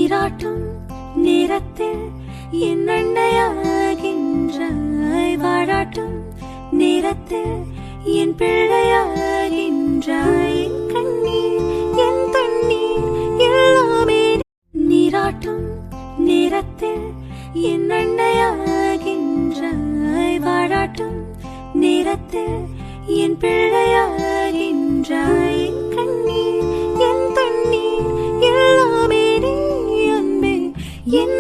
நீராட்டும் நேரத்தில் என் அன்னையாகின்றாய், வாழாட்டும் நேரத்தில் என் பிள்ளையாகின்றாய். என் கண்ணீர் என் தண்ணீர் எல்லாமே நீராட்டும் நேரத்தில் என் அன்னையாகின்றாய், வாழாட்டும் நேரத்தில் என் பிள்ளையாகின்றாய். என் கண்ணீர் என் தண்ணீர் எல்லாமே நீ அன்பே. என்